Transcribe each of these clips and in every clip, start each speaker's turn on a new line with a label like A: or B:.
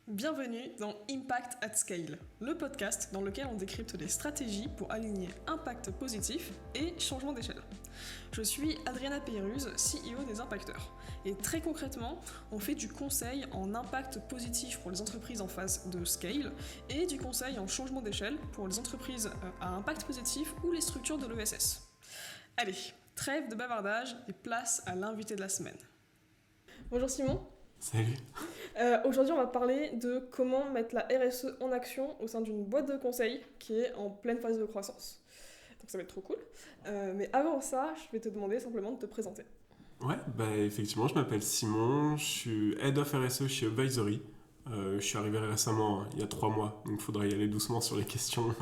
A: Bienvenue dans Impact at Scale, le podcast dans lequel on décrypte des stratégies pour aligner impact positif et changement d'échelle. Je suis Adriana Peyruz, CEO des Impacteurs. Et très concrètement, on fait du conseil en impact positif pour les entreprises en phase de scale et du conseil en changement d'échelle pour les entreprises à impact positif ou les structures de l'ESS. Allez, trêve de bavardage et place à l'invité de la semaine. Bonjour Simon.
B: Salut.
A: Aujourd'hui, on va parler de comment mettre la RSE en action au sein d'une boîte de conseil qui est en pleine phase de croissance. Donc ça va être trop cool. Mais avant ça, je vais te demander simplement de te présenter.
B: Ouais, effectivement, je m'appelle Simon, je suis Head of RSE chez Advisory. Je suis arrivé récemment, il y a 3 mois, donc il faudrait y aller doucement sur les questions.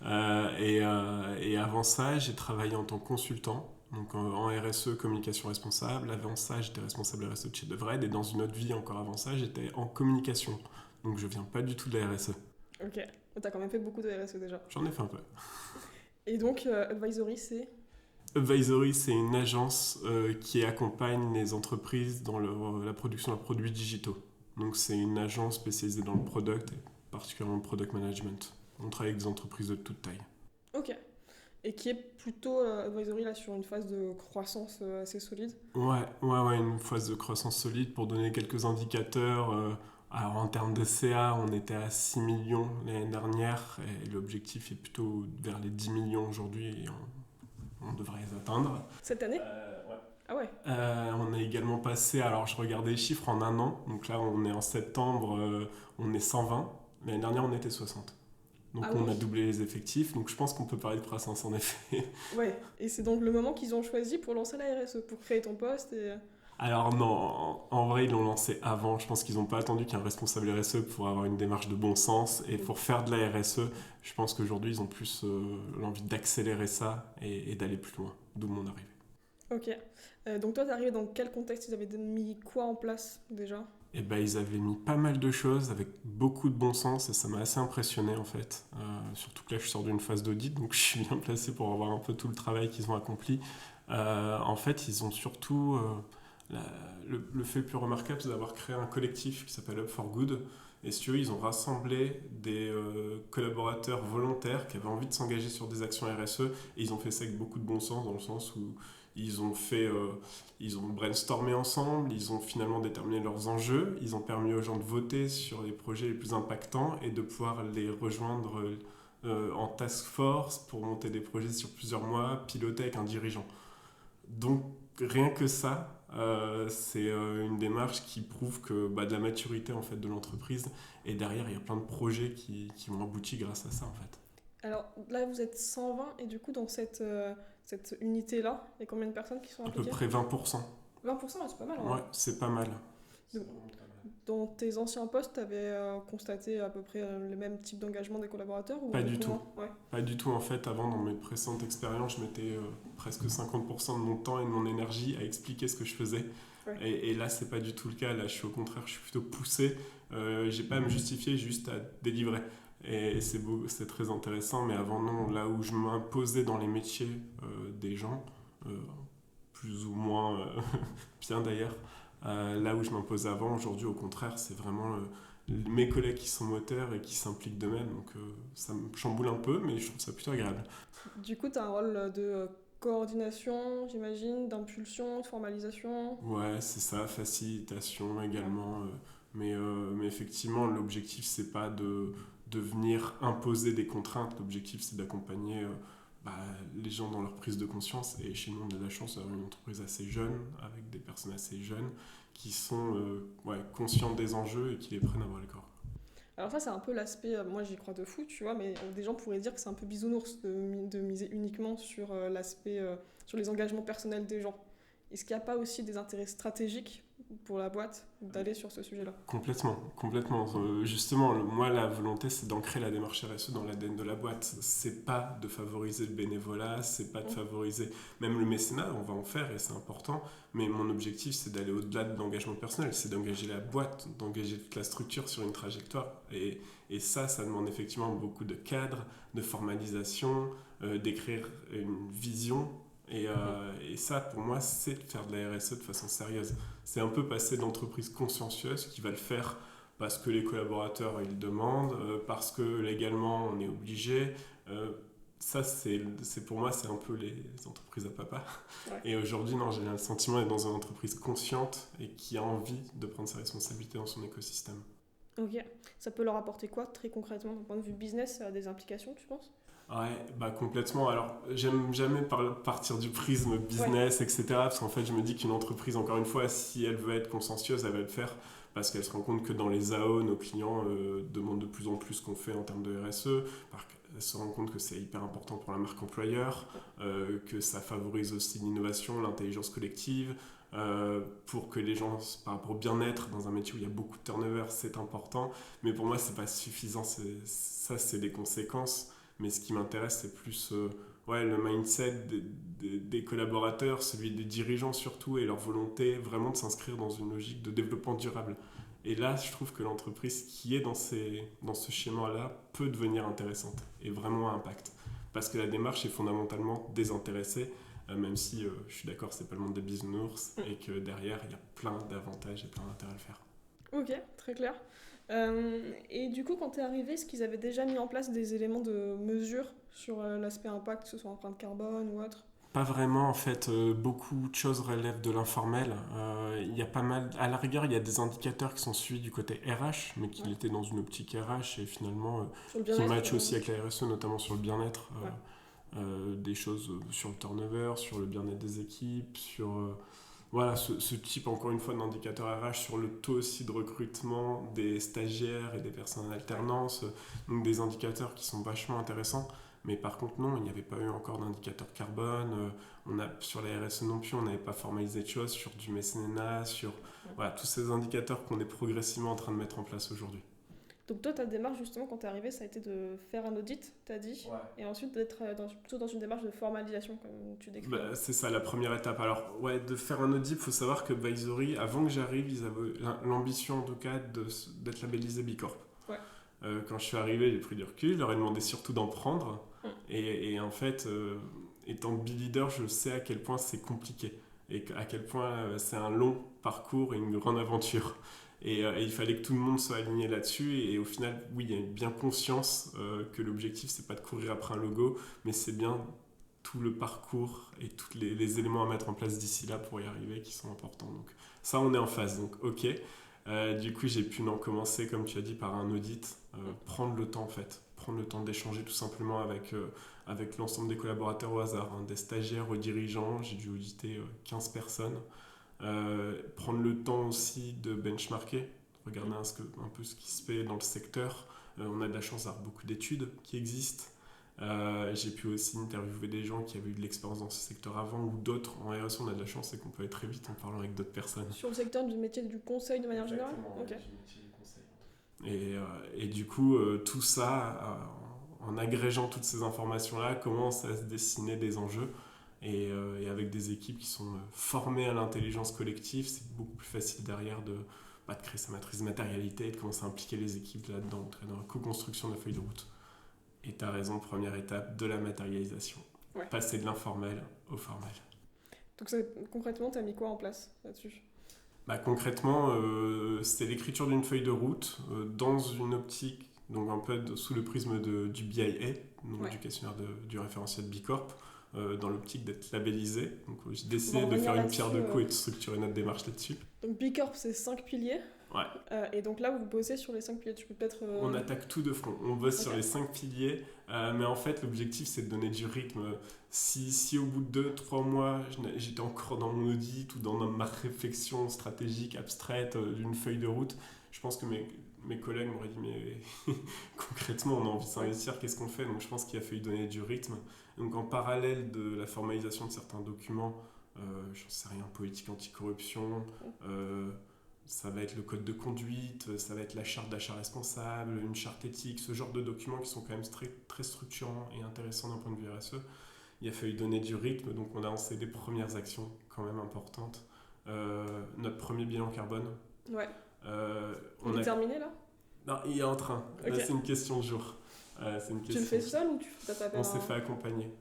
B: Et avant ça, j'ai travaillé en tant que consultant, donc en RSE, communication responsable. Avant ça, j'étais responsable RSE de chez DeVred, et dans une autre vie encore avant ça, j'étais en communication. Donc je viens pas du tout de la RSE.
A: Ok, t'as quand même fait beaucoup de RSE déjà.
B: J'en ai fait un peu.
A: Et donc, Advisory, c'est...
B: Advisory, c'est une agence qui accompagne les entreprises dans la production de produits digitaux. Donc c'est une agence spécialisée dans le product, et particulièrement le product management. On travaille avec des entreprises de toute taille.
A: Ok. Et qui est plutôt, Advisory, là, sur une phase de croissance assez solide.
B: Ouais, une phase de croissance solide. Pour donner quelques indicateurs, alors en termes de CA, on était à 6 millions l'année dernière, et l'objectif est plutôt vers les 10 millions aujourd'hui, et on devrait les atteindre.
A: Cette année ?
B: Ouais.
A: Ah ouais.
B: On est également passé, alors je regardais les chiffres en un an, donc là on est en septembre, on est 120, l'année dernière on était 60. Donc on a doublé les effectifs, donc je pense qu'on peut parler de croissance en effet.
A: Ouais, et c'est donc le moment qu'ils ont choisi pour lancer la RSE, pour créer ton poste et...
B: Alors non, en vrai ils l'ont lancé avant, je pense qu'ils n'ont pas attendu qu'un responsable RSE pour avoir une démarche de bon sens, et pour faire de la RSE, je pense qu'aujourd'hui ils ont plus l'envie d'accélérer ça et d'aller plus loin, d'où mon arrivée.
A: Ok. Donc toi, t'es arrivé dans quel contexte? Ils avaient mis quoi en place déjà?
B: Et ils avaient mis pas mal de choses avec beaucoup de bon sens, et ça m'a assez impressionné en fait. Surtout que là je sors d'une phase d'audit, donc je suis bien placé pour voir un peu tout le travail qu'ils ont accompli. En fait, ils ont surtout... le fait le plus remarquable, c'est d'avoir créé un collectif qui s'appelle Up for Good. Et si tu veux, ils ont rassemblé des collaborateurs volontaires qui avaient envie de s'engager sur des actions RSE, et ils ont fait ça avec beaucoup de bon sens, dans le sens où ils ont brainstormé ensemble, ils ont finalement déterminé leurs enjeux, ils ont permis aux gens de voter sur les projets les plus impactants et de pouvoir les rejoindre en task force pour monter des projets sur plusieurs mois, piloter avec un dirigeant. Donc rien que ça, c'est une démarche qui prouve que de la maturité en fait de l'entreprise, et derrière il y a plein de projets qui ont abouti grâce à ça en fait.
A: Alors là, vous êtes 120, et du coup, dans cette unité-là, il y a combien de personnes qui sont impliquées?
B: À peu près 20%.
A: 20%, c'est pas mal.
B: Ouais, c'est pas mal.
A: Dans tes anciens postes, tu avais constaté à peu près le même type d'engagement des collaborateurs ou
B: Pas du tout.
A: Ouais.
B: Pas du tout en fait. Avant, dans mes précédentes expériences, je mettais presque 50% de mon temps et de mon énergie à expliquer ce que je faisais. Ouais. Et là, c'est pas du tout le cas. Là, je suis au contraire, je suis plutôt poussé. J'ai pas à me justifier, juste à délivrer. Et c'est beau, c'est très intéressant. Mais avant, non. Là où je m'imposais dans les métiers des gens, plus ou moins bien d'ailleurs, là où je m'imposais avant, aujourd'hui au contraire, c'est vraiment mes collègues qui sont moteurs et qui s'impliquent d'eux-mêmes, donc ça me chamboule un peu, mais je trouve ça plutôt agréable.
A: Du coup, tu as un rôle de coordination, j'imagine, d'impulsion, de formalisation.
B: Ouais, c'est ça, facilitation également, mais effectivement, l'objectif, c'est pas de venir imposer des contraintes, l'objectif, c'est d'accompagner les gens dans leur prise de conscience. Et chez nous, on a de la chance d'avoir une entreprise assez jeune, avec des personnes assez jeunes, qui sont conscientes des enjeux et qui les prennent à bras le corps.
A: Alors ça, c'est un peu l'aspect, moi j'y crois de fou, tu vois, mais des gens pourraient dire que c'est un peu bisounours de miser uniquement sur l'aspect, sur les engagements personnels des gens. Est-ce qu'il n'y a pas aussi des intérêts stratégiques pour la boîte d'aller sur ce sujet-là ?
B: Complètement. Justement, moi, la volonté, c'est d'ancrer la démarche RSE dans l'ADN de la boîte. C'est pas de favoriser le bénévolat, c'est pas de favoriser même le mécénat, on va en faire et c'est important, mais mon objectif, c'est d'aller au-delà de l'engagement personnel, c'est d'engager la boîte, d'engager toute la structure sur une trajectoire. Et ça demande effectivement beaucoup de cadres, de formalisation, d'écrire une vision. Et ça, pour moi, c'est de faire de la RSE de façon sérieuse. C'est un peu passer d'entreprise consciencieuse qui va le faire parce que les collaborateurs ils demandent, parce que légalement on est obligé. Ça, pour moi, c'est un peu les entreprises à papa.
A: Ouais.
B: Et aujourd'hui, non, j'ai le sentiment d'être dans une entreprise consciente et qui a envie de prendre ses responsabilités dans son écosystème.
A: Ok. Ça peut leur apporter quoi très concrètement d'un point de vue business? Ça a des implications, tu penses?
B: Ouais, bah complètement. Alors, j'aime jamais partir du prisme business, etc. Parce qu'en fait, je me dis qu'une entreprise, encore une fois, si elle veut être consciencieuse, elle va le faire parce qu'elle se rend compte que dans les AO, nos clients demandent de plus en plus ce qu'on fait en termes de RSE. Elle se rend compte que c'est hyper important pour la marque employeur, que ça favorise aussi l'innovation, l'intelligence collective, pour que les gens, par rapport au bien-être, dans un métier où il y a beaucoup de turnover, c'est important. Mais pour moi, c'est pas suffisant. Ça, c'est des conséquences. Mais ce qui m'intéresse, c'est plus le mindset des collaborateurs, celui des dirigeants surtout, et leur volonté vraiment de s'inscrire dans une logique de développement durable. Et là, je trouve que l'entreprise qui est dans ce schéma-là peut devenir intéressante et vraiment à impact. Parce que la démarche est fondamentalement désintéressée, même si je suis d'accord, c'est pas le monde des bisounours, et que derrière, il y a plein d'avantages et plein d'intérêts à le faire.
A: Ok, très clair. Et du coup, quand tu es arrivé, est-ce qu'ils avaient déjà mis en place des éléments de mesure sur l'aspect impact, que ce soit empreinte carbone ou autre?
B: Pas vraiment, en fait, beaucoup de choses relèvent de l'informel. Il y a pas mal, à la rigueur, il y a des indicateurs qui sont suivis du côté RH, mais qui étaient dans une optique RH et finalement qui matchent aussi avec la RSE, notamment sur le bien-être. Des choses sur le turnover, sur le bien-être des équipes, sur ce type, encore une fois, d'indicateurs RH, sur le taux aussi de recrutement des stagiaires et des personnes en alternance, donc des indicateurs qui sont vachement intéressants. Mais par contre, non, il n'y avait pas eu encore d'indicateur carbone. Sur la RSE non plus, on n'avait pas formalisé de choses sur du mécénat, sur tous ces indicateurs qu'on est progressivement en train de mettre en place aujourd'hui.
A: Donc toi, ta démarche, justement, quand tu es arrivé, ça a été de faire un audit, tu as dit, et ensuite d'être plutôt dans une démarche de formalisation, comme tu décris.
B: C'est ça, la première étape. Alors, de faire un audit, il faut savoir que Visory, avant que j'arrive, ils avaient l'ambition, en tout cas, d'être labellisé B Corp. Quand je suis arrivé, j'ai pris du recul, je leur ai demandé surtout d'en prendre. Et en fait, étant B-leader, je sais à quel point c'est compliqué et à quel point c'est un long parcours et une grande aventure. Et il fallait que tout le monde soit aligné là-dessus. Et au final, oui, il y a bien conscience que l'objectif, c'est pas de courir après un logo, mais c'est bien tout le parcours et tous les éléments à mettre en place d'ici là pour y arriver qui sont importants. Donc ça, on est en phase. Donc ok. Du coup, j'ai pu commencer, comme tu as dit, par un audit, prendre le temps en fait, prendre le temps d'échanger tout simplement avec l'ensemble des collaborateurs au hasard, des stagiaires aux dirigeants. J'ai dû auditer 15 personnes. Prendre le temps aussi de benchmarker, regarder un peu ce qui se fait dans le secteur. On a de la chance d'avoir beaucoup d'études qui existent. J'ai pu aussi interviewer des gens qui avaient eu de l'expérience dans ce secteur avant ou d'autres. En RSE, on a de la chance, c'est qu'on peut aller très vite en parlant avec d'autres personnes.
A: Sur le secteur du métier du conseil de manière générale?
B: Okay. Du métier du conseil. Et du coup, tout ça, en agrégeant toutes ces informations-là, commence à se dessiner des enjeux. Et avec des équipes qui sont formées à l'intelligence collective, c'est beaucoup plus facile derrière de créer sa matrice de matérialité et de commencer à impliquer les équipes là-dedans, dans la co-construction de la feuille de route. Et tu as raison, première étape, de la matérialisation. Passer de l'informel au formel.
A: Donc concrètement, tu as mis quoi en place là-dessus?
B: Concrètement, c'est l'écriture d'une feuille de route dans une optique, donc un peu sous le prisme du BIA, donc du questionnaire du référentiel B Corp, dans l'optique d'être labellisé. Donc j'ai décidé de faire une pierre de coups et de structurer notre démarche là-dessus.
A: Donc B Corp, c'est 5 piliers. Et donc là, vous bossez sur les 5 piliers. Tu peux peut-être...
B: On attaque tout de front. On bosse sur les 5 piliers, mais en fait, l'objectif, c'est de donner du rythme. Si au bout de 2-3 mois, j'étais encore dans mon audit ou dans ma réflexion stratégique abstraite d'une feuille de route, je pense que mes collègues m'auraient dit mais concrètement, on a envie de s'investir, qu'est-ce qu'on fait? Donc je pense qu'il a fallu donner du rythme. Donc en parallèle de la formalisation de certains documents, j'en sais rien, politique anticorruption, ça va être le code de conduite, ça va être la charte d'achat responsable, une charte éthique, ce genre de documents qui sont quand même très, très structurants et intéressants d'un point de vue RSE. Il a fallu donner du rythme, donc on a lancé des premières actions quand même importantes. Notre premier bilan carbone.
A: On est terminé là?
B: Non, il est en train. Là, c'est une question de jour.
A: Tu le fais seul ou tu t'as appelé?
B: On s'est fait accompagner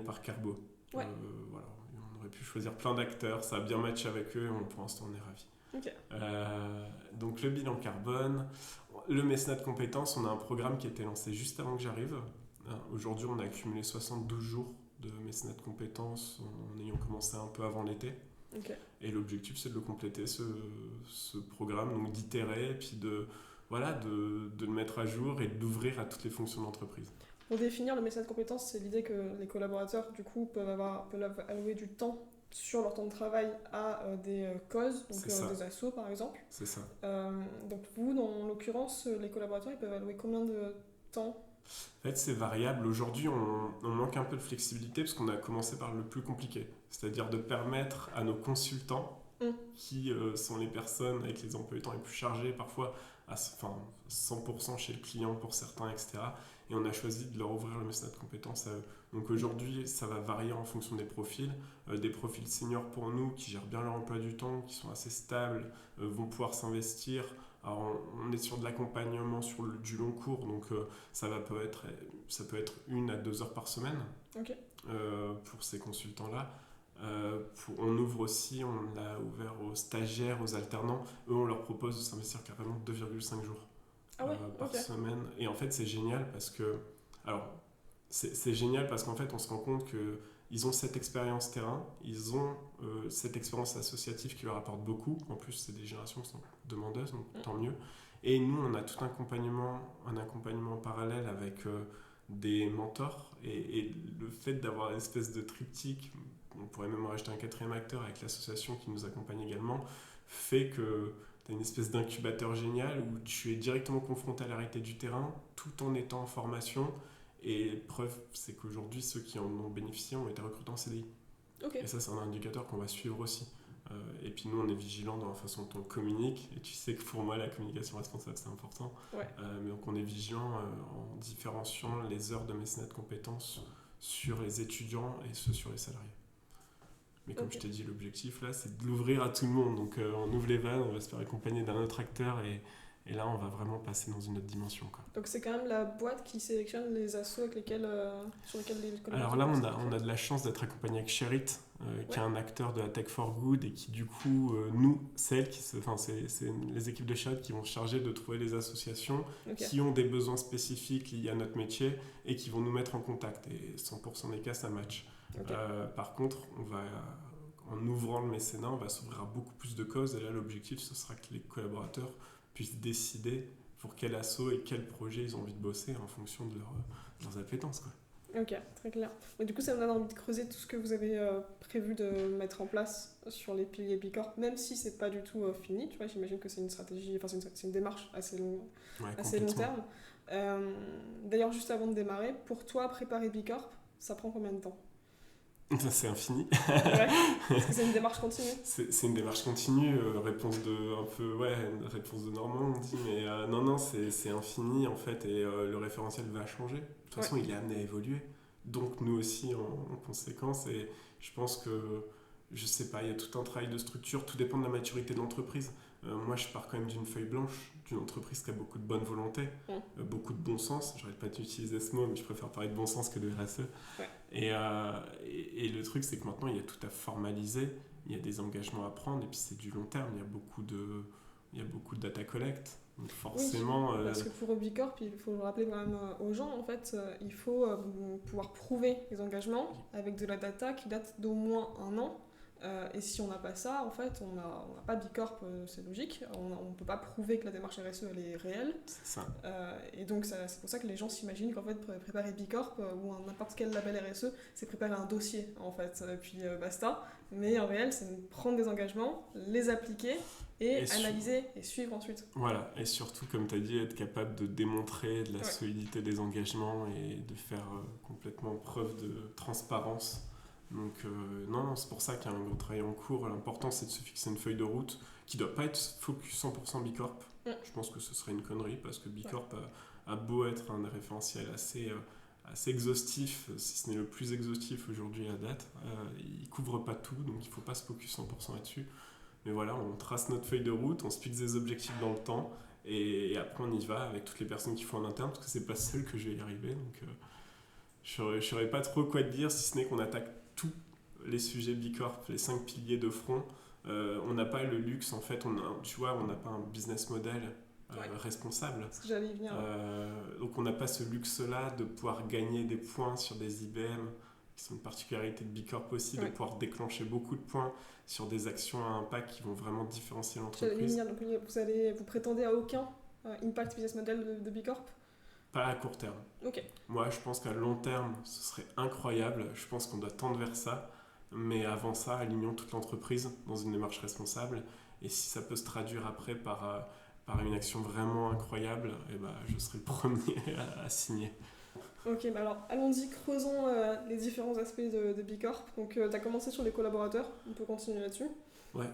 B: par Carbo. On aurait pu choisir plein d'acteurs, ça a bien matché avec eux, pour l'instant on est ravis.
A: Ok.
B: Donc le bilan carbone, le mécénat de compétences, on a un programme qui a été lancé juste avant que j'arrive. Aujourd'hui, on a accumulé 72 jours de mécénat de compétences en ayant commencé un peu avant l'été.
A: Ok.
B: Et l'objectif, c'est de le compléter, ce programme, donc d'itérer, et puis de le mettre à jour et de l'ouvrir à toutes les fonctions d'entreprise.
A: Pour définir le mécénat de compétences, c'est l'idée que les collaborateurs, du coup, peuvent allouer du temps sur leur temps de travail à des causes, donc des assos par exemple.
B: C'est ça.
A: Donc vous, dans l'occurrence, les collaborateurs, ils peuvent allouer combien de temps ?
B: En fait, c'est variable. Aujourd'hui, on manque un peu de flexibilité parce qu'on a commencé par le plus compliqué, c'est-à-dire de permettre à nos consultants, qui sont les personnes avec les emplois du temps les plus chargés, parfois à 100% chez le client pour certains, etc. Et on a choisi de leur ouvrir le mécénat de compétences à eux. Donc aujourd'hui, ça va varier en fonction des profils. Des profils seniors pour nous, qui gèrent bien leur emploi du temps, qui sont assez stables, vont pouvoir s'investir. Alors on est sur de l'accompagnement sur du long cours, donc ça peut être 1 à 2 heures par semaine.
A: Ok.
B: Pour ces consultants-là. On ouvre aussi, on l'a ouvert aux stagiaires, aux alternants. Eux, on leur propose de s'investir carrément 2,5 jours par semaine. Et en fait, c'est génial parce que... Alors, c'est génial parce qu'en fait, on se rend compte qu'ils ont cette expérience terrain, ils ont cette expérience associative qui leur apporte beaucoup. En plus, c'est des générations qui sont demandeuses, donc tant mieux. Et nous, on a tout un accompagnement en parallèle avec des mentors. Et le fait d'avoir une espèce de triptyque, on pourrait même rajouter un 4e acteur avec l'association qui nous accompagne également, fait que tu as une espèce d'incubateur génial où tu es directement confronté à la réalité du terrain tout en étant en formation. Et preuve, c'est qu'aujourd'hui, ceux qui en ont bénéficié ont été recrutés en CDI.
A: Okay.
B: Et ça, c'est un indicateur qu'on va suivre aussi. Et puis nous, on est vigilants dans la façon dont on communique. Et tu sais que pour moi, la communication responsable, c'est important.
A: Ouais.
B: Mais donc, on est vigilant en différenciant les heures de mécénat de compétences sur les étudiants et ceux sur les salariés. Mais comme je t'ai dit, l'objectif, là, c'est de l'ouvrir à tout le monde. Donc, on ouvre les vannes, on va se faire accompagner d'un autre acteur et là, on va vraiment passer dans une autre dimension, quoi.
A: Donc c'est quand même la boîte qui sélectionne les assos avec sur lesquels les collaborateurs...
B: Alors là, on a de la chance d'être accompagné avec Sherit, qui est un acteur de la Tech for Good et qui du coup, c'est les équipes de Sherit qui vont se charger de trouver les associations qui ont des besoins spécifiques liés à notre métier et qui vont nous mettre en contact. Et 100% des cas, ça match. Par contre, en ouvrant le mécénat, on va s'ouvrir à beaucoup plus de causes et là, l'objectif, ce sera que les collaborateurs puissent décider pour quel asso et quel projet ils ont envie de bosser en fonction de leurs appétences, quoi.
A: Ok, très clair. Et du coup, ça me donne envie de creuser tout ce que vous avez prévu de mettre en place sur les piliers Bicorp, même si c'est pas du tout fini. Tu vois, j'imagine que c'est une stratégie, c'est une démarche assez long terme. D'ailleurs, juste avant de démarrer, pour toi, préparer Bicorp, ça prend combien de temps ?
B: C'est infini.
A: Ouais, parce que c'est une démarche continue.
B: C'est une démarche continue, réponse de Normand, on dit, mais non, c'est infini en fait, et le référentiel va changer. De toute façon, il est amené à évoluer. Donc nous aussi en conséquence, et je pense que, je sais pas, il y a tout un travail de structure, tout dépend de la maturité de l'entreprise. Moi, je pars quand même d'une feuille blanche, d'une entreprise qui a beaucoup de bonne volonté, beaucoup de bon sens. J'arrête pas d'utiliser ce mot, mais je préfère parler de bon sens que de RSE. Ouais. Et le truc, c'est que maintenant, il y a tout à formaliser, il y a des engagements à prendre, et puis c'est du long terme. Il y a beaucoup de data collect. Donc forcément...
A: Oui, parce que pour Bicorp, il faut le rappeler quand même aux gens, en fait, il faut pouvoir prouver les engagements avec de la data qui date d'au moins 1 an. Et si on n'a pas ça, en fait, on n'a pas Bicorp, c'est logique. On ne peut pas prouver que la démarche RSE, elle est réelle.
B: C'est ça.
A: Et donc, c'est pour ça que les gens s'imaginent qu'en fait, préparer Bicorp ou n'importe quel label RSE, c'est préparer un dossier, en fait, et puis basta. Mais en réel, c'est prendre des engagements, les appliquer et analyser et suivre ensuite.
B: Voilà, et surtout, comme tu as dit, être capable de démontrer de la solidité des engagements et de faire complètement preuve de transparence. Donc non, c'est pour ça qu'il y a un gros travail en cours. L'important, c'est de se fixer une feuille de route qui ne doit pas être focus 100% Bicorp. Je pense que ce serait une connerie parce que Bicorp a beau être un référentiel assez exhaustif, si ce n'est le plus exhaustif aujourd'hui à date. Il ne couvre pas tout, donc il ne faut pas se focus 100% là-dessus. Mais voilà, on trace notre feuille de route, on se fixe des objectifs dans le temps et après on y va avec toutes les personnes qu'il faut en interne parce que c'est pas seul que je vais y arriver. Donc je ne saurais pas trop quoi te dire si ce n'est qu'on attaque tous les sujets Bicorp, les 5 piliers de front, On n'a pas le luxe, en fait, tu vois, on n'a pas un business model responsable.
A: Ce que j'allais y venir.
B: Donc on n'a pas ce luxe-là de pouvoir gagner des points sur des IBM, qui sont une particularité de Bicorp aussi, de pouvoir déclencher beaucoup de points sur des actions à impact qui vont vraiment différencier l'entreprise.
A: J'allais y venir, donc vous prétendez à aucun impact business model de Bicorp?
B: Pas à court terme.
A: Ok.
B: Moi, je pense qu'à long terme, ce serait incroyable. Je pense qu'on doit tendre vers ça. Mais avant ça, alignons toute l'entreprise dans une démarche responsable. Et si ça peut se traduire après par une action vraiment incroyable, eh ben, je serai le premier à signer.
A: Ok, bah alors allons-y, creusons les différents aspects de Bicorp. Donc tu as commencé sur les collaborateurs, on peut continuer là-dessus.
B: Ouais.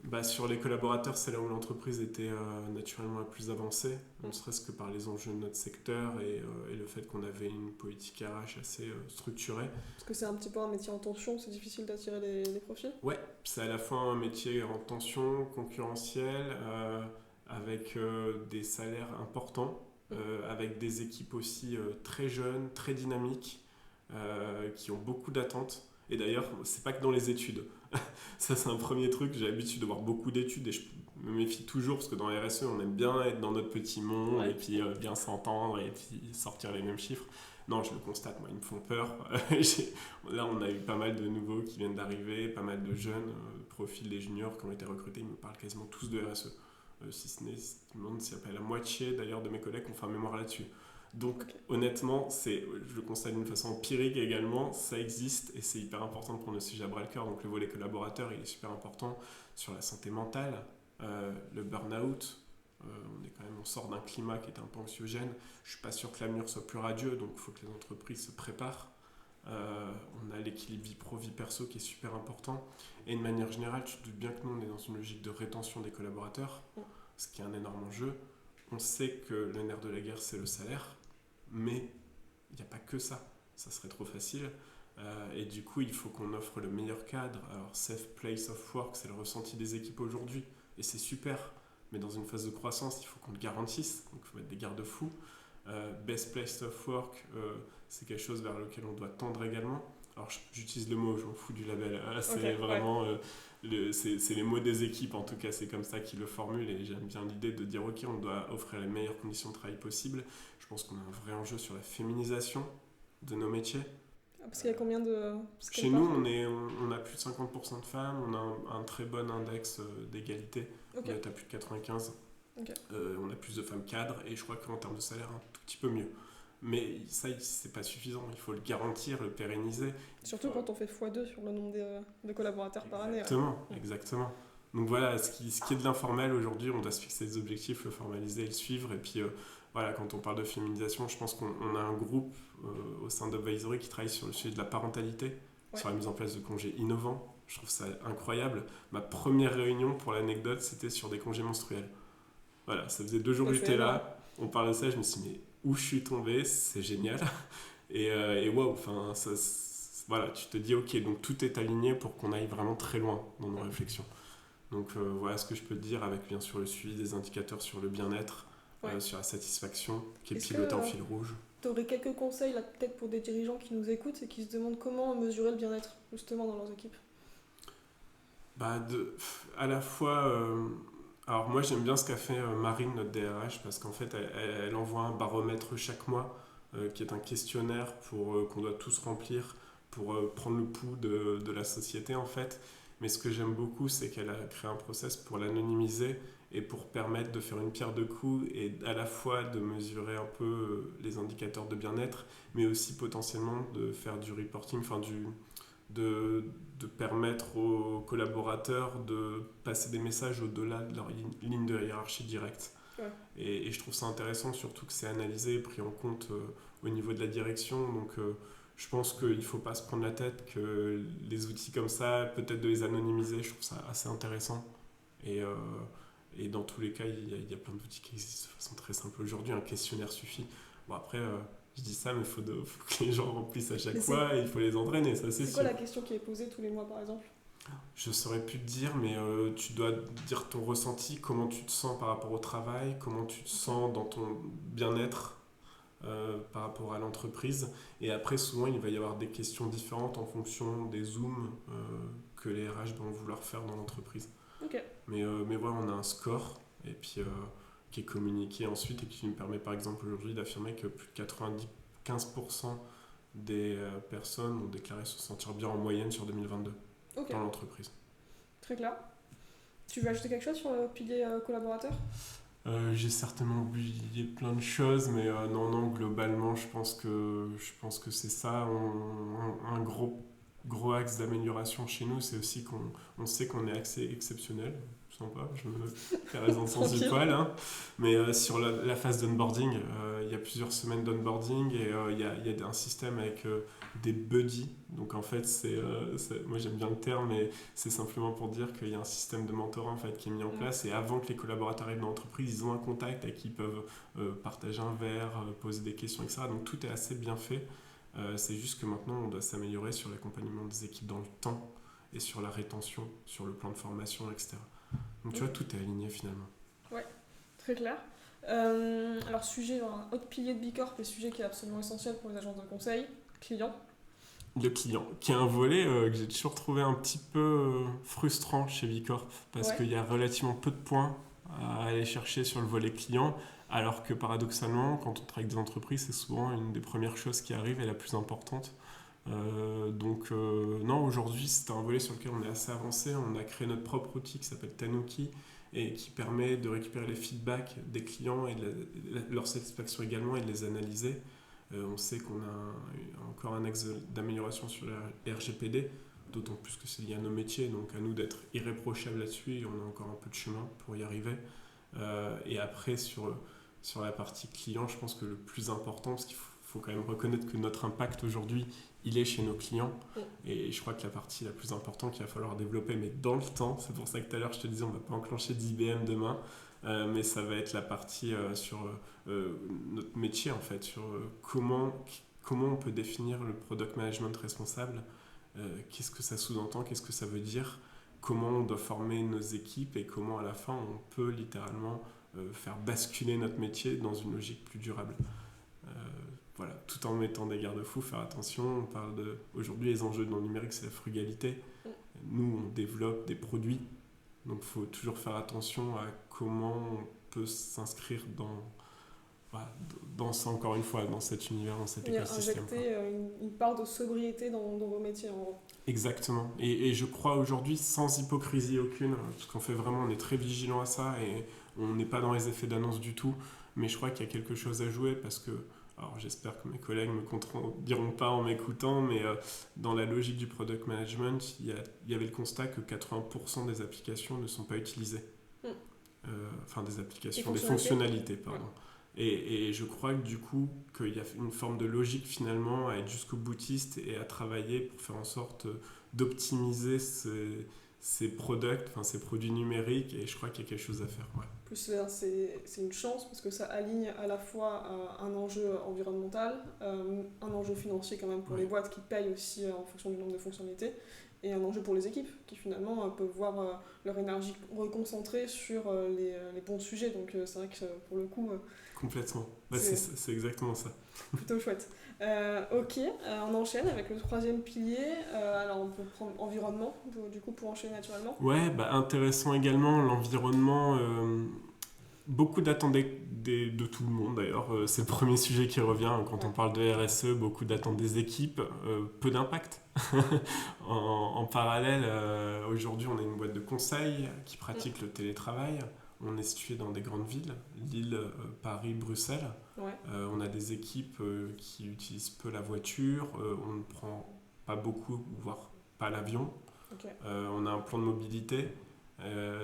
B: Bah, sur les collaborateurs, c'est là où l'entreprise était naturellement la plus avancée, ne serait-ce que par les enjeux de notre secteur et le fait qu'on avait une politique RH assez structurée.
A: Parce que c'est un petit peu un métier en tension, c'est difficile d'attirer les profils.
B: Ouais, c'est à la fois un métier en tension, concurrentiel, avec des salaires importants, avec des équipes aussi très jeunes, très dynamiques, qui ont beaucoup d'attentes. Et d'ailleurs, c'est pas que dans les études. Ça, c'est un premier truc. J'ai l'habitude de voir beaucoup d'études et je me méfie toujours parce que dans la RSE, on aime bien être dans notre petit monde et puis bien s'entendre et puis sortir les mêmes chiffres. Non, je le constate, moi, ils me font peur. Là, on a eu pas mal de nouveaux qui viennent d'arriver, pas mal de jeunes profils des juniors qui ont été recrutés. Ils me parlent quasiment tous de RSE. Si ce n'est, je me demande s'il n'y a pas la moitié d'ailleurs de mes collègues qui ont fait un mémoire là-dessus. Donc honnêtement, je le constate d'une façon empirique également, ça existe et c'est hyper important de prendre le sujet à bras le cœur. Donc le volet collaborateur, il est super important sur la santé mentale, le burn-out. On sort d'un climat qui est un peu anxiogène. Je suis pas sûr que l'avenir soit plus radieux, donc il faut que les entreprises se préparent. On a l'équilibre vie pro, vie perso qui est super important. Et de manière générale, tu te doutes bien que nous, on est dans une logique de rétention des collaborateurs, ce qui est un énorme enjeu. On sait que le nerf de la guerre, c'est le salaire. Mais il n'y a pas que ça, ça serait trop facile. Et du coup, il faut qu'on offre le meilleur cadre. Alors, safe place of work, c'est le ressenti des équipes aujourd'hui, et c'est super. Mais dans une phase de croissance, il faut qu'on le garantisse, donc il faut mettre des garde-fous. Best place of work, c'est quelque chose vers lequel on doit tendre également. Alors, j'utilise le mot, je m'en fous du label. C'est vraiment... c'est les mots des équipes, en tout cas, c'est comme ça qu'ils le formulent, et j'aime bien l'idée de dire, ok, on doit offrir les meilleures conditions de travail possibles. Je pense qu'on a un vrai enjeu sur la féminisation de nos métiers.
A: Parce qu'il y a combien de...
B: Chez nous, on a plus de 50% de femmes, on a un très bon index d'égalité, on est à plus de 95. On a plus de femmes cadres, et je crois qu'en termes de salaire, un tout petit peu mieux. Mais ça, c'est pas suffisant, il faut le garantir, le pérenniser.
A: Surtout quand on fait x2 sur le nombre de collaborateurs par année.
B: Exactement. Donc voilà, ce qui est de l'informel aujourd'hui, on doit se fixer des objectifs, le formaliser, le suivre. Et puis voilà, quand on parle de féminisation, je pense qu'on a un groupe au sein d'Advisory qui travaille sur le sujet de la parentalité, sur la mise en place de congés innovants. Je trouve ça incroyable. Ma première réunion, pour l'anecdote, c'était sur des congés menstruels. Voilà, ça faisait 2 jours que j'étais là, on parlait de ça, je me suis dit, mais où je suis tombé, c'est génial. Et waouh, enfin, voilà, tu te dis, ok, donc tout est aligné pour qu'on aille vraiment très loin dans nos réflexions. Donc voilà ce que je peux te dire, avec bien sûr le suivi des indicateurs sur le bien-être, sur la satisfaction, qui est piloté en fil rouge.
A: Tu aurais quelques conseils là, peut-être pour des dirigeants qui nous écoutent et qui se demandent comment mesurer le bien-être justement dans leurs équipes?
B: À la fois... alors moi j'aime bien ce qu'a fait Marine, notre DRH, parce qu'en fait elle envoie un baromètre chaque mois qui est un questionnaire qu'on doit tous remplir pour prendre le pouls de la société en fait. Mais ce que j'aime beaucoup, c'est qu'elle a créé un process pour l'anonymiser et pour permettre de faire une pierre deux coups et à la fois de mesurer un peu les indicateurs de bien-être, mais aussi potentiellement de faire du reporting, de permettre aux collaborateurs de passer des messages au-delà de leur ligne de hiérarchie directe. Et je trouve ça intéressant, surtout que c'est analysé, pris en compte au niveau de la direction. Donc je pense qu'il ne faut pas se prendre la tête, que les outils comme ça, peut-être de les anonymiser, je trouve ça assez intéressant. Et dans tous les cas, il y a plein d'outils qui existent de façon très simple aujourd'hui. Un questionnaire suffit. Bon après... je dis ça, mais il faut que les gens remplissent à chaque fois et il faut les entraîner, ça c'est sûr.
A: C'est quoi la question qui est posée tous les mois par exemple?
B: Je ne saurais plus te dire, mais tu dois dire ton ressenti, comment tu te sens par rapport au travail, comment tu te sens dans ton bien-être par rapport à l'entreprise. Et après, souvent, il va y avoir des questions différentes en fonction des zooms que les RH vont vouloir faire dans l'entreprise.
A: Ok.
B: Mais voilà, on a un score et puis qui est communiqué ensuite et qui nous permet par exemple aujourd'hui d'affirmer que plus de 95% des personnes ont déclaré se sentir bien en moyenne sur 2022 dans l'entreprise.
A: Très clair. Tu veux ajouter quelque chose sur le pilier collaborateur ?
B: J'ai certainement oublié plein de choses, mais non, globalement, je pense que c'est ça. Un gros axe d'amélioration chez nous, c'est aussi qu'on sait qu'on est assez exceptionnel. Sympa, je me fais raison de sens du poil. Hein. Mais sur la phase d'onboarding, il y a plusieurs semaines d'onboarding et il y a un système avec des buddies. Donc en fait, moi j'aime bien le terme, mais c'est simplement pour dire qu'il y a un système de mentorat en fait, qui est mis en place. Et avant que les collaborateurs arrivent dans l'entreprise, ils ont un contact avec qui ils peuvent partager un verre, poser des questions, etc. Donc tout est assez bien fait. C'est juste que maintenant, on doit s'améliorer sur l'accompagnement des équipes dans le temps et sur la rétention, sur le plan de formation, etc. Donc tu vois, tout est aligné finalement.
A: Ouais, très clair. Alors un autre pilier de Bicorp, et sujet qui est absolument essentiel pour les agences de conseil, client.
B: Le client, qui est un volet que j'ai toujours trouvé un petit peu frustrant chez Bicorp, parce qu'il y a relativement peu de points à aller chercher sur le volet client, alors que paradoxalement, quand on travaille avec des entreprises, c'est souvent une des premières choses qui arrive et la plus importante. Non, aujourd'hui c'est un volet sur lequel on est assez avancé. On a créé notre propre outil qui s'appelle Tanuki et qui permet de récupérer les feedbacks des clients et leur satisfaction également et de les analyser. On sait qu'on a encore un axe d'amélioration sur le RGPD, d'autant plus que c'est lié à nos métiers, donc à nous d'être irréprochables là-dessus et on a encore un peu de chemin pour y arriver. Et après sur la partie client, je pense que le plus important, parce qu'il faut quand même reconnaître que notre impact aujourd'hui il est chez nos clients et je crois que la partie la plus importante qu'il va falloir développer, mais dans le temps, c'est pour ça que tout à l'heure je te disais on ne va pas enclencher d'IBM demain, mais ça va être la partie sur notre métier en fait, sur comment on peut définir le product management responsable, qu'est-ce que ça sous-entend, qu'est-ce que ça veut dire, comment on doit former nos équipes et comment à la fin on peut littéralement faire basculer notre métier dans une logique plus durable. Voilà, tout en mettant des garde-fous, faire attention. On parle aujourd'hui, les enjeux dans le numérique, c'est la frugalité. Nous, on développe des produits, donc il faut toujours faire attention à comment on peut s'inscrire dans ça, encore une fois, dans cet univers, dans cet écosystème.
A: Injecter une part de sobriété dans vos métiers, en gros.
B: Exactement. Et je crois aujourd'hui, sans hypocrisie aucune, parce qu'on fait vraiment, on est très vigilant à ça et on n'est pas dans les effets d'annonce du tout, mais je crois qu'il y a quelque chose à jouer parce que alors j'espère que mes collègues me contrediront pas en m'écoutant, mais dans la logique du product management, il y avait le constat que 80% des applications ne sont pas utilisées. Enfin des applications, des fonctionnalités, pardon. Ouais. Et je crois que du coup, qu'il y a une forme de logique finalement à être jusqu'au boutiste et à travailler pour faire en sorte d'optimiser ces produits numériques, et je crois qu'il y a quelque chose à faire. Ouais.
A: Plus c'est une chance parce que ça aligne à la fois un enjeu environnemental, un enjeu financier quand même pour les boîtes qui payent aussi en fonction du nombre de fonctionnalités, et un enjeu pour les équipes qui finalement peuvent voir leur énergie reconcentrée sur les bons sujets. Donc c'est vrai que pour le coup...
B: Complètement. C'est exactement ça.
A: Plutôt chouette. On enchaîne avec le troisième pilier. Alors on peut prendre environnement, du coup, pour enchaîner naturellement.
B: Ouais, intéressant également, l'environnement. Beaucoup d'attentes de tout le monde d'ailleurs. C'est le premier sujet qui revient quand on parle de RSE, beaucoup d'attentes des équipes, peu d'impact. En parallèle, aujourd'hui on est une boîte de conseil qui pratique le télétravail. On est situé dans des grandes villes, Lille, Paris, Bruxelles. Ouais. On a des équipes qui utilisent peu la voiture, on ne prend pas beaucoup, voire pas l'avion. Okay. On a un plan de mobilité.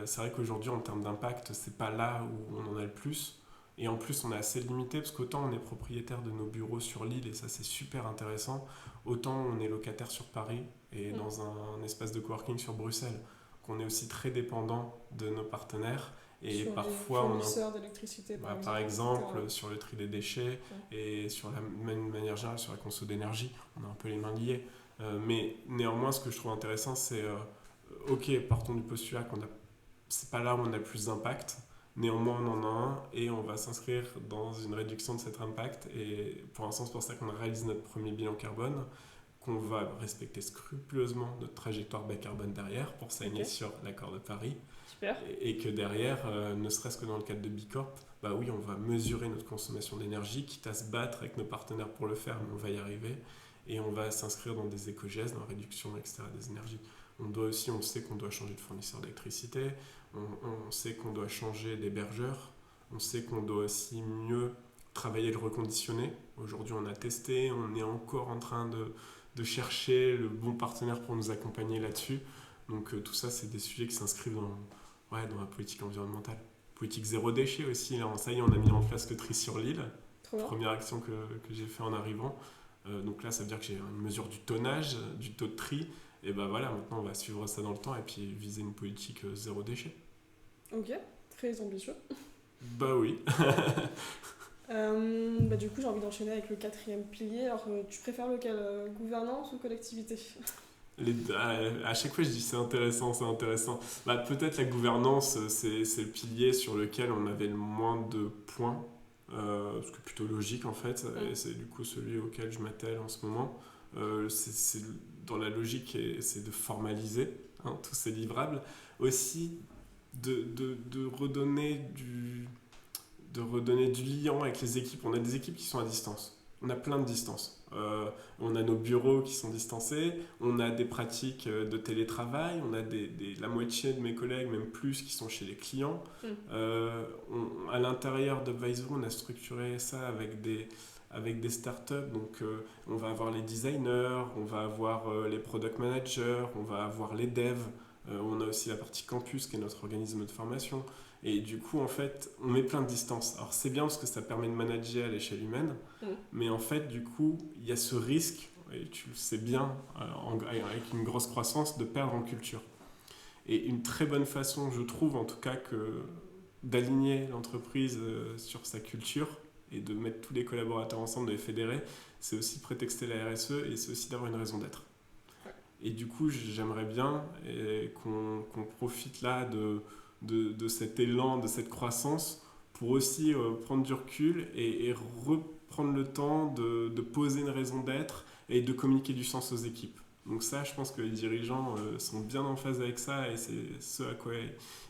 B: C'est vrai qu'aujourd'hui, en termes d'impact, c'est pas là où on en a le plus. Et en plus, on est assez limité, parce qu'autant on est propriétaire de nos bureaux sur Lille, et ça c'est super intéressant, autant on est locataire sur Paris et dans un espace de coworking sur Bruxelles. Qu'on est aussi très dépendant de nos partenaires. Et
A: sur
B: parfois
A: les fournisseurs d'électricité
B: par exemple sur le tri des déchets et sur la manière générale sur la conso d'énergie, on a un peu les mains liées. Mais néanmoins, ce que je trouve intéressant, c'est partons du postulat c'est pas là où on a le plus d'impact. Néanmoins, on en a un et on va s'inscrire dans une réduction de cet impact. Et pour l'instant, c'est pour ça qu'on réalise notre premier bilan carbone, qu'on va respecter scrupuleusement notre trajectoire bas carbone derrière pour s'aligner sur l'accord de Paris.
A: Super.
B: Et que derrière, ne serait-ce que dans le cadre de Bicorp, bah oui, on va mesurer notre consommation d'énergie, quitte à se battre avec nos partenaires pour le faire, mais on va y arriver. Et on va s'inscrire dans des éco-gestes, dans la réduction, etc. des énergies. On sait qu'on doit changer de fournisseur d'électricité, on sait qu'on doit changer d'hébergeur, on sait qu'on doit aussi mieux travailler le reconditionné. Aujourd'hui, on a testé, on est encore en train de chercher le bon partenaire pour nous accompagner là-dessus. Donc tout ça, c'est des sujets qui s'inscrivent dans la politique environnementale. Politique zéro déchet aussi, là, ça y est, on a mis en place le tri sur l'île. Première action que j'ai fait en arrivant. Donc là, ça veut dire que j'ai une mesure du tonnage, du taux de tri. Et ben voilà, maintenant on va suivre ça dans le temps et puis viser une politique zéro déchet.
A: Ok, très ambitieux.
B: Bah oui.
A: Du coup, j'ai envie d'enchaîner avec le 4e pilier. Alors, tu préfères lequel, gouvernance ou collectivité?
B: À chaque fois je dis c'est intéressant. Bah, peut-être la gouvernance, c'est le pilier sur lequel on avait le moins de points, ce qui est plutôt logique en fait, et c'est du coup celui auquel je m'attelle en ce moment. C'est dans la logique, c'est de formaliser tous ces livrables, aussi de redonner du lien avec les équipes. On a des équipes qui sont à distance, on a plein de distances. On a nos bureaux qui sont distancés, on a des pratiques de télétravail, on a la moitié de mes collègues, même plus, qui sont chez les clients. À l'intérieur d'Advisory, on a structuré ça avec des startups, donc on va avoir les designers, on va avoir les product managers, on va avoir les devs, on a aussi la partie campus qui est notre organisme de formation. Et du coup, en fait, on met plein de distance. Alors, c'est bien parce que ça permet de manager à l'échelle humaine, mais en fait, du coup, il y a ce risque, et tu le sais bien, avec une grosse croissance, de perdre en culture. Et une très bonne façon, je trouve, en tout cas, d'aligner l'entreprise sur sa culture et de mettre tous les collaborateurs ensemble, de les fédérer, c'est aussi prétexter la RSE et c'est aussi d'avoir une raison d'être. Et du coup, j'aimerais bien qu'on profite là de cet élan, de cette croissance, pour aussi prendre du recul et reprendre le temps de poser une raison d'être et de communiquer du sens aux équipes. Donc ça, je pense que les dirigeants sont bien en phase avec ça et c'est ce à quoi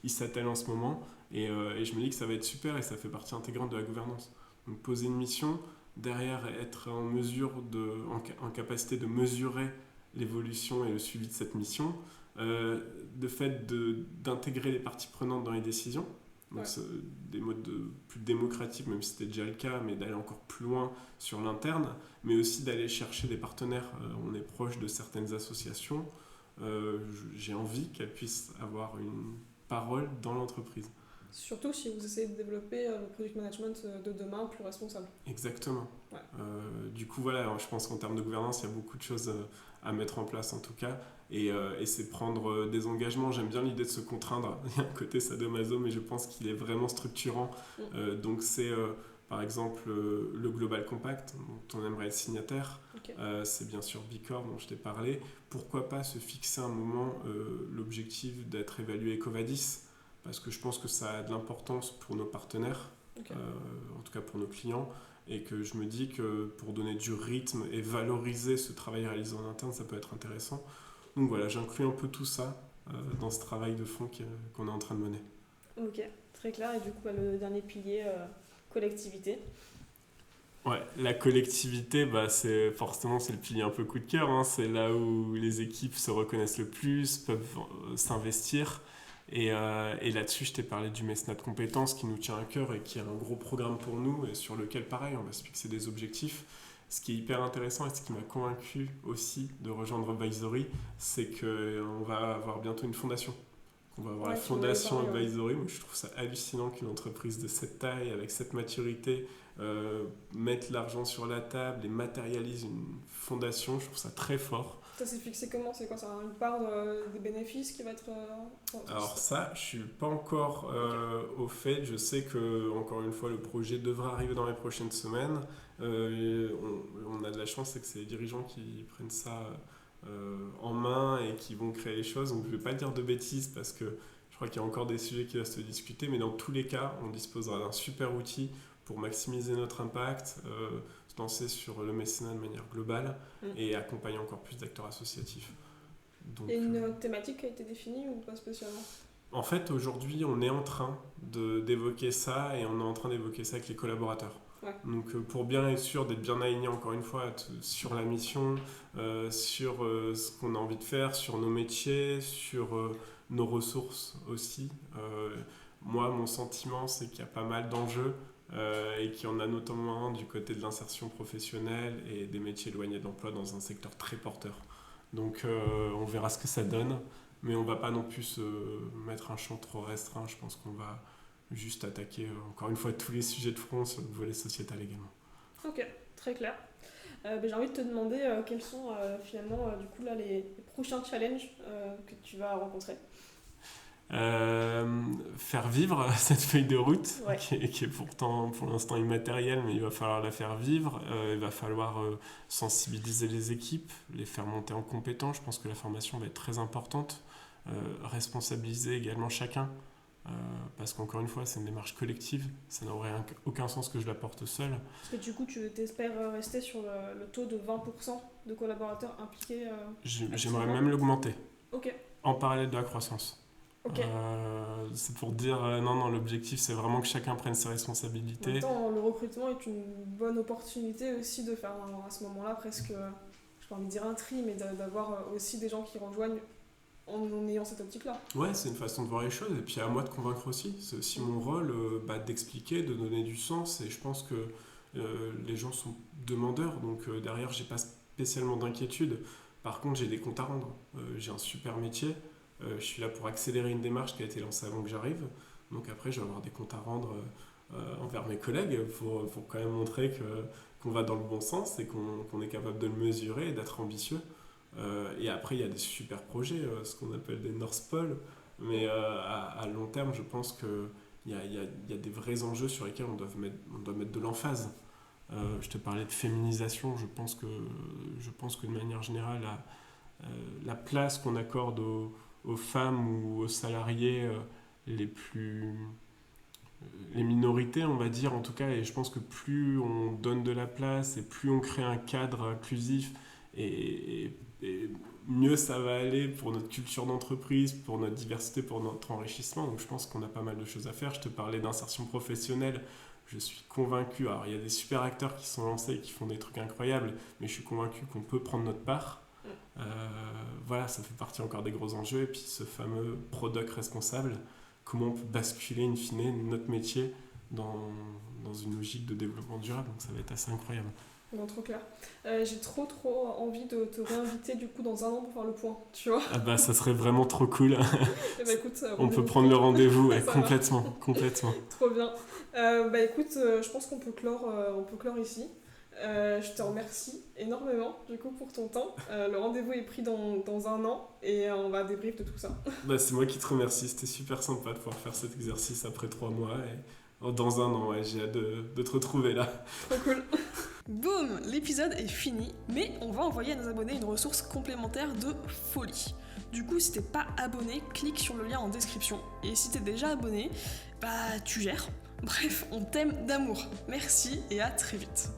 B: ils s'attellent en ce moment. Et je me dis que ça va être super et ça fait partie intégrante de la gouvernance. Donc poser une mission, derrière être en mesure, en capacité de mesurer l'évolution et le suivi de cette mission, de fait d'intégrer les parties prenantes dans les décisions, donc des modes plus démocratiques, même si c'était déjà le cas, mais d'aller encore plus loin sur l'interne, mais aussi d'aller chercher des partenaires. On est proche de certaines associations, j'ai envie qu'elles puissent avoir une parole dans l'entreprise.
A: Surtout si vous essayez de développer le product management de demain plus responsable.
B: Exactement. Du coup, voilà, je pense qu'en termes de gouvernance, il y a beaucoup de choses à mettre en place en tout cas. Et c'est prendre des engagements. J'aime bien l'idée de se contraindre. Il y a un côté sadomaso, mais je pense qu'il est vraiment structurant. Donc c'est par exemple le Global Compact, dont on aimerait être signataire. C'est bien sûr Bicorp, dont je t'ai parlé. Pourquoi pas se fixer un moment l'objectif d'être évalué EcoVadis, parce que je pense que ça a de l'importance pour nos partenaires, en tout cas pour nos clients, et que je me dis que pour donner du rythme et valoriser ce travail réalisé en interne, ça peut être intéressant. Donc voilà, j'inclus un peu tout ça dans ce travail de fond qu'on est en train de mener.
A: Ok, très clair. Et du coup, le dernier pilier, collectivité.
B: Ouais, la collectivité, c'est le pilier un peu coup de cœur. C'est là où les équipes se reconnaissent le plus, peuvent s'investir. Et là-dessus, je t'ai parlé du Mesnat Compétences qui nous tient à cœur et qui est un gros programme pour nous et sur lequel, pareil, on va se fixer des objectifs. Ce qui est hyper intéressant et ce qui m'a convaincu aussi de rejoindre Advisory, c'est qu'on va avoir bientôt une fondation. On va avoir la fondation Advisory. Moi, je trouve ça hallucinant qu'une entreprise de cette taille, avec cette maturité, mette l'argent sur la table et matérialise une fondation. Je trouve ça très fort.
A: Ça s'est fixé comment? C'est quoi? C'est une part des bénéfices qui va être...
B: Alors ça, je suis pas encore au fait. Je sais que, encore une fois, le projet devra arriver dans les prochaines semaines. On a de la chance, c'est que c'est les dirigeants qui prennent ça en main et qui vont créer les choses. Donc je vais pas dire de bêtises parce que je crois qu'il y a encore des sujets qui restent à discuter. Mais dans tous les cas, on disposera d'un super outil pour maximiser notre impact, se lancer sur le mécénat de manière globale et accompagner encore plus d'acteurs associatifs. Donc,
A: il y a une thématique qui a été définie ou pas spécialement ?
B: En fait, aujourd'hui, on est en train d'évoquer ça et on est en train d'évoquer ça avec les collaborateurs.
A: Ouais.
B: Donc, pour bien être sûr d'être bien aligné, encore une fois, sur la mission, sur ce qu'on a envie de faire, sur nos métiers, sur nos ressources aussi. Moi, mon sentiment, c'est qu'il y a pas mal d'enjeux et qu'il y en a notamment du côté de l'insertion professionnelle et des métiers éloignés de l'emploi dans un secteur très porteur. Donc, on verra ce que ça donne. Mais on ne va pas non plus se mettre un champ trop restreint. Je pense qu'on va juste attaquer, encore une fois, tous les sujets de front sur le volet sociétal également.
A: Ok, très clair. J'ai envie de te demander quels sont finalement du coup, là, les prochains challenges que tu vas rencontrer.
B: Faire vivre cette feuille de route,
A: ouais.
B: qui est pourtant pour l'instant immatérielle, mais il va falloir la faire vivre. Il va falloir sensibiliser les équipes, les faire monter en compétence. Je pense que la formation va être très importante. Responsabiliser également chacun, parce qu'encore une fois, c'est une démarche collective. Ça n'aurait aucun sens que je la porte seul.
A: Parce que du coup, tu espères rester sur le taux de 20% de collaborateurs impliqués
B: J'aimerais même l'augmenter,
A: okay.
B: En parallèle de la croissance.
A: Okay.
B: C'est pour dire non, l'objectif c'est vraiment que chacun prenne ses responsabilités.
A: En même temps, le recrutement est une bonne opportunité aussi de faire à ce moment-là presque, je n'ai pas envie de dire un tri, mais d'avoir aussi des gens qui rejoignent en ayant cette optique-là.
B: Ouais, c'est une façon de voir les choses et puis à moi de convaincre aussi. C'est aussi mon rôle d'expliquer, de donner du sens et je pense que les gens sont demandeurs donc derrière j'ai pas spécialement d'inquiétude. Par contre j'ai des comptes à rendre, j'ai un super métier. Je suis là pour accélérer une démarche qui a été lancée avant que j'arrive. Donc après, je vais avoir des comptes à rendre envers mes collègues pour quand même montrer qu'on va dans le bon sens et qu'on est capable de le mesurer et d'être ambitieux. Et après, il y a des super projets, ce qu'on appelle des North Pole. Mais à long terme, je pense qu'il y a des vrais enjeux sur lesquels on doit mettre de l'emphase. Je te parlais de féminisation. Je pense que de manière générale, la place qu'on accorde aux femmes ou aux salariés les minorités, on va dire en tout cas, et je pense que plus on donne de la place et plus on crée un cadre inclusif et mieux ça va aller pour notre culture d'entreprise, pour notre diversité, pour notre enrichissement. Donc je pense qu'on a pas mal de choses à faire. Je te parlais d'insertion professionnelle, je suis convaincu, alors il y a des super acteurs qui sont lancés et qui font des trucs incroyables, mais je suis convaincu qu'on peut prendre notre part. Voilà, ça fait partie encore des gros enjeux. Et puis ce fameux product responsable, comment on peut basculer in fine notre métier dans une logique de développement durable. Donc ça va être assez incroyable.
A: Non, trop clair. J'ai trop envie de te réinviter du coup dans un an pour faire le point, tu vois.
B: Ah bah ça serait vraiment trop cool.
A: Écoute,
B: on peut prendre le rendez-vous, complètement.
A: Trop bien. Écoute, je pense qu'on peut clore ici. Je te remercie énormément du coup pour ton temps. Le rendez-vous est pris dans un an et on va débrief de tout ça.
B: C'est moi qui te remercie, c'était super sympa de pouvoir faire cet exercice après 3 mois et dans un an, ouais, j'ai hâte de te retrouver là.
A: Trop cool. Boum, l'épisode est fini, mais on va envoyer à nos abonnés une ressource complémentaire de folie. Du coup, si t'es pas abonné, clique sur le lien en description. Et si t'es déjà abonné, tu gères. Bref, on t'aime d'amour. Merci et à très vite.